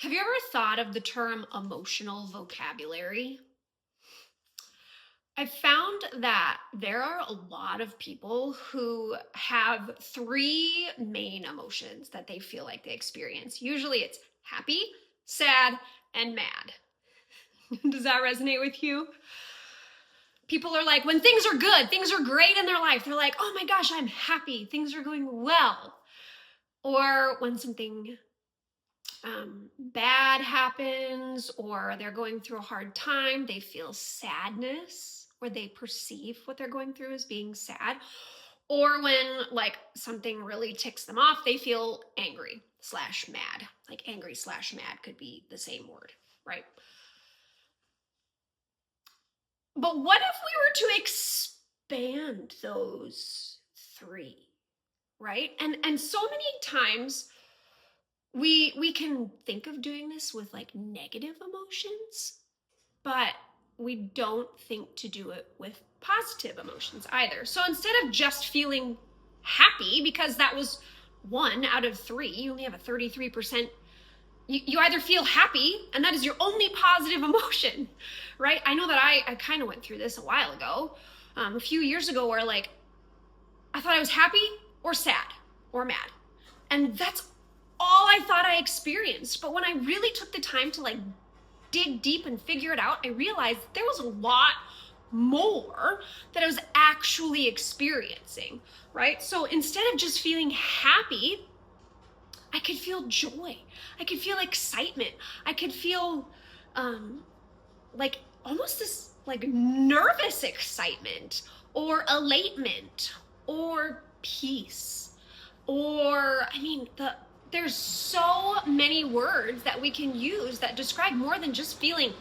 Have you ever thought of the term emotional vocabulary? I've found that there are a lot of people who have three main emotions that they feel like they experience. Usually it's happy, sad, and mad. Does that resonate with you? People are like, when things are good, things are great in their life, they're like, oh my gosh, I'm happy, things are going well. Or when something bad happens or they're going through a hard time, they feel sadness or they perceive what they're going through as being sad. Or when like something really ticks them off, they feel angry slash mad. Like angry slash mad could be the same word, right? But what if we were to expand those three, right? And so many times we can think of doing this with like negative emotions, but we don't think to do it with positive emotions either. So instead of just feeling happy, because that was one out of three, you only have a 33%. You either feel happy, and that is your only positive emotion, right? I know that I kind of went through this a while ago, a few years ago, where like I thought I was happy or sad or mad. And that's all I thought I experienced. But when I really took the time to like dig deep and figure it out, I realized there was a lot more that I was actually experiencing, right? So instead of just feeling happy, I could feel joy. I could feel excitement. I could feel like almost this like nervous excitement or elatement or peace. Or I mean, there's so many words that we can use that describe more than just feeling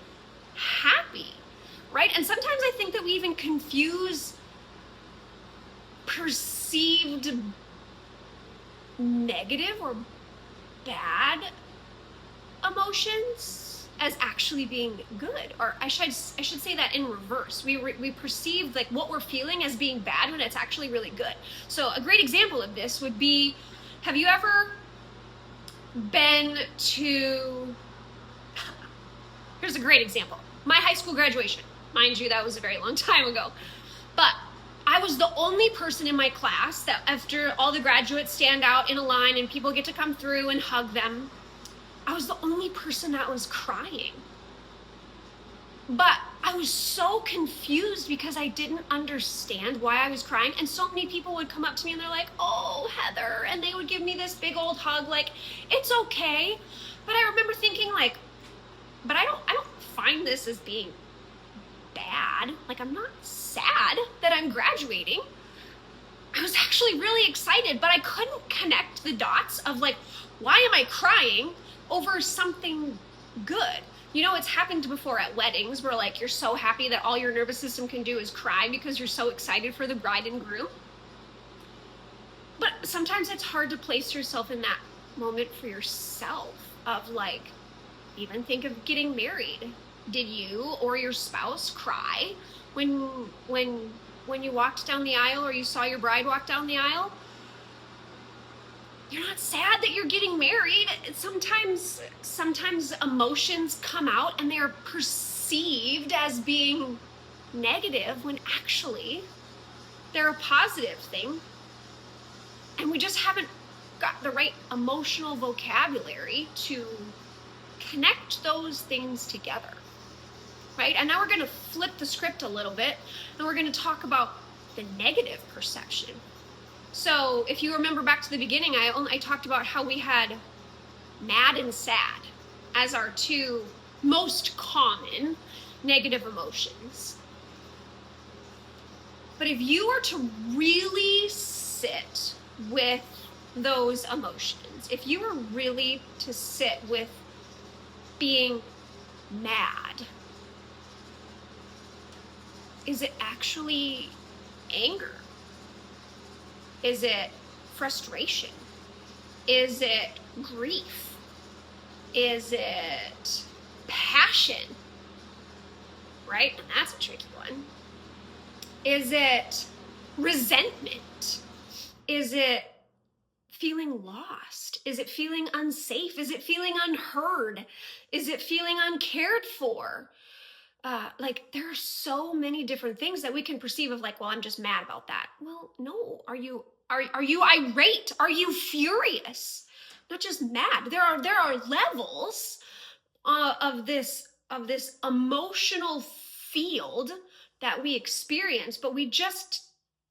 happy, right? And sometimes I think that we even confuse perceived negative or bad emotions as actually being good. Or I should say that in reverse. We perceive like what we're feeling as being bad when it's actually really good. So a great example of this would be, have you ever been to, here's a great example, my high school graduation. Mind you, that was a very long time ago. But I was the only person in my class that after all the graduates stand out in a line and people get to come through and hug them, I was the only person that was crying. But I was so confused because I didn't understand why I was crying. And so many people would come up to me and they're like, oh, Heather. And they would give me this big old hug, like, it's okay. But I remember thinking like, but I don't find this as being bad. Like, I'm not sad that I'm graduating. I was actually really excited, but I couldn't connect the dots of like, why am I crying over something good? You know, it's happened before at weddings where like you're so happy that all your nervous system can do is cry because you're so excited for the bride and groom. But sometimes it's hard to place yourself in that moment for yourself of like, even think of getting married. Did you or your spouse cry when you walked down the aisle or you saw your bride walk down the aisle? You're not sad that you're getting married. Sometimes emotions come out and they're perceived as being negative when actually they're a positive thing. And we just haven't got the right emotional vocabulary to connect those things together, right? And now we're going to flip the script a little bit and we're going to talk about the negative perception. So if you remember back to the beginning, I talked about how we had mad and sad as our two most common negative emotions. But if you were to really sit with those emotions, if you were really to sit with being mad, is it actually anger? Is it frustration? Is it grief? Is it passion? Right? And that's a tricky one. Is it resentment? Is it feeling lost? Is it feeling unsafe? Is it feeling unheard? Is it feeling uncared for? Like there are so many different things that we can perceive of like, well, I'm just mad about that. Well, no, are you irate? Are you furious? Not just mad. There are levels of this emotional field that we experience, but we just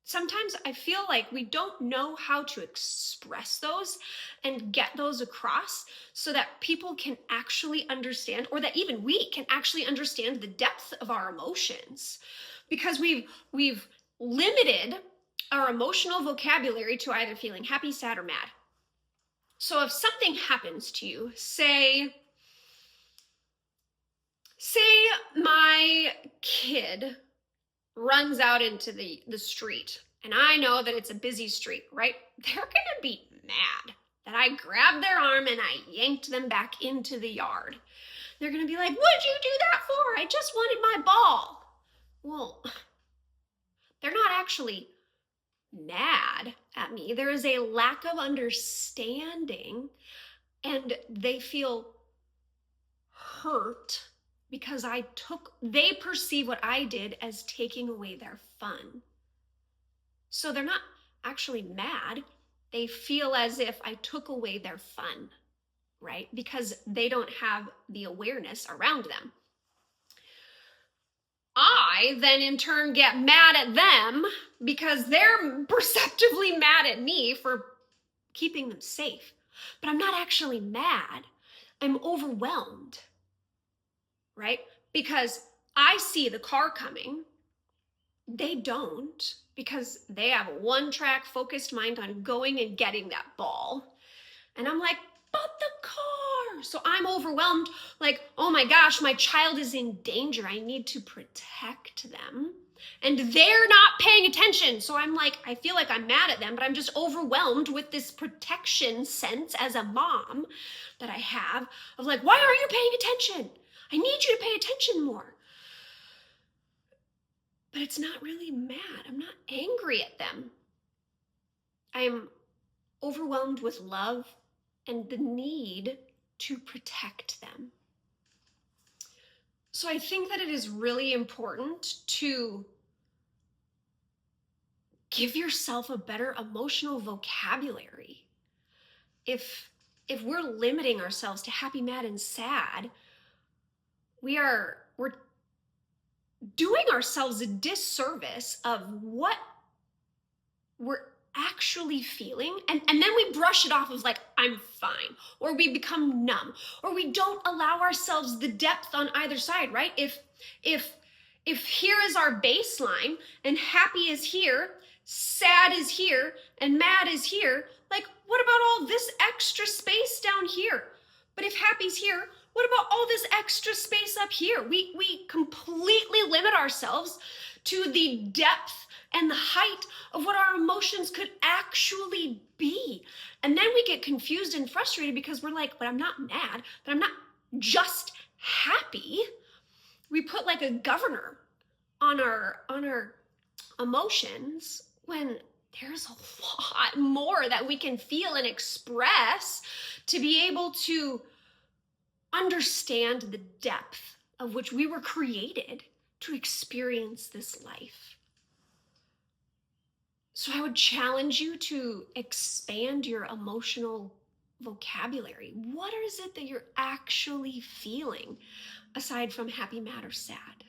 sometimes I feel like we don't know how to express those and get those across so that people can actually understand, or that even we can actually understand the depth of our emotions, because we've limited our emotional vocabulary to either feeling happy, sad, or mad. So if something happens to you, say my kid runs out into the street, and I know that it's a busy street, right? They're gonna be mad that I grabbed their arm and I yanked them back into the yard. They're gonna be like, what'd you do that for? I just wanted my ball. Well, they're not actually mad at me. There is a lack of understanding, and they feel hurt because they perceive what I did as taking away their fun. So they're not actually mad. They feel as if I took away their fun, right? Because they don't have the awareness around them. I then in turn get mad at them because they're perceptively mad at me for keeping them safe. But I'm not actually mad. I'm overwhelmed, right? Because I see the car coming. They don't, because they have a one-track focused mind on going and getting that ball. And I'm like, but the car. So I'm overwhelmed, like, oh my gosh, my child is in danger. I need to protect them. And they're not paying attention. So I'm like, I feel like I'm mad at them, but I'm just overwhelmed with this protection sense as a mom that I have of like, why aren't you paying attention? I need you to pay attention more. But it's not really mad. I'm not angry at them. I'm overwhelmed with love and the need to protect them. So I think that it is really important to give yourself a better emotional vocabulary. If we're limiting ourselves to happy, mad, and sad, we're doing ourselves a disservice of what we're actually feeling, and then we brush it off as like, I'm fine, or we become numb, or we don't allow ourselves the depth on either side, right? If here is our baseline and happy is here, sad is here, and mad is here, like what about all this extra space down here? But if happy's here, what about all this extra space up here? We completely limit ourselves to the depth and the height of what our emotions could actually be. And then we get confused and frustrated because we're like, but I'm not mad, but I'm not just happy. We put like a governor on our emotions when there's a lot more that we can feel and express to be able to understand the depth of which we were created to experience this life. So I would challenge you to expand your emotional vocabulary. What is it that you're actually feeling aside from happy, mad, or sad?